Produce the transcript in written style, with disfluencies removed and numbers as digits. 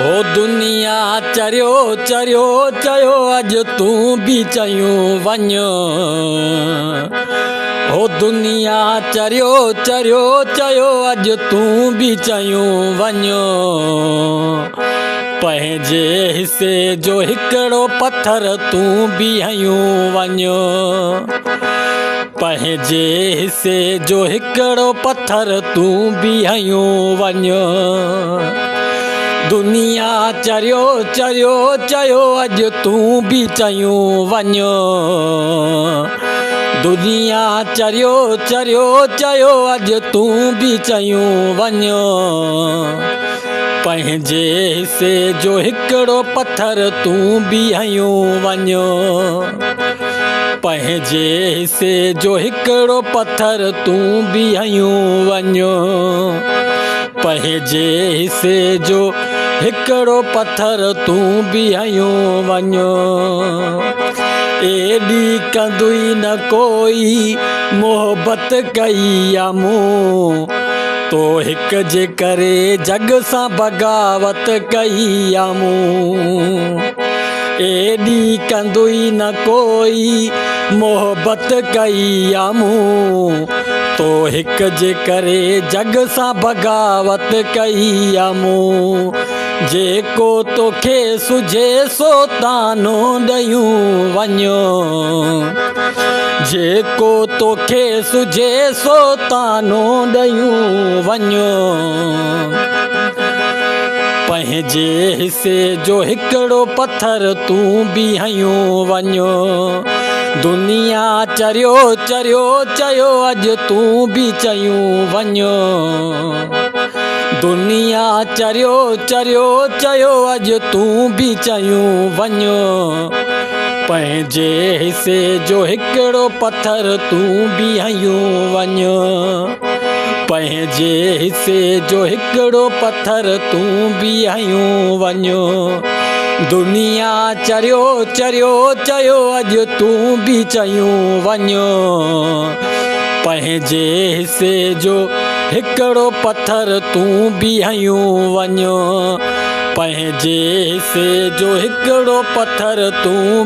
ओ दुनिया चरियो चरियो चयो अज तू भी चयूं वञ। ओ दुनिया चरियो चरियो चयो अज तू भी चयूं वञ। पंहिंजे हिसे जो हिकिड़ो पत्थर तू भी हयूं वञ। पंहिंजे हिसे जो हिकिड़ो पत्थर तू भी हयूं वञ। दुनिया चरियो चरियो चयो अज तू भी चयूं वञ। दुनिया चरियो चरियो चयो अज तू भी चयूं वञ। पंहिंजे हिसे जो हिकिड़ो पत्थर तू भी हयूं वञ। पंहिंजे हिसे जो हिकिड़ो पत्थर तू भी हयूं वञ। पंहिंजे हिसे जो हिकिड़ो पत्थर तू भी हयूं वञ। एॾी कंदुई न कोई मोहबत कई आ मूं, तो हिक जे करे जग सां बग़ावत कई आ मूं। एॾी कंदुई न कोई मोहबत कई आ मूं, तो हिक जे करे जग सां बग़ावत कई आ मूं। जेको तोखे सुझे सो तानो ॾयूं वञ। जेको तोखे सुझे सो तानो ॾयूं वञ। पंहिंजे हिसे जो हिकिड़ो पत्थर तू भी हयूं वञ। दुनिया चरियो चरियो चयो अज तू भी चयूं वञ। दुनिया चरियो चरियो चयो अज तू भी चयूं वञ। पंहिंजे हिसे जो हिकिड़ो पत्थर तू भी हयूं वञ। पंहिंजे हिसे जो हिकिड़ो पत्थर तू भी हयूं वञ। दुनिया चरियो चरियो चयो अज तू भी चयूं वञ। पंहिंजे हिसे जो हिकिड़ो पत्थर तू भी हयूं वञ। पंहिंजे हिसे जो हिकिड़ो पत्थर तू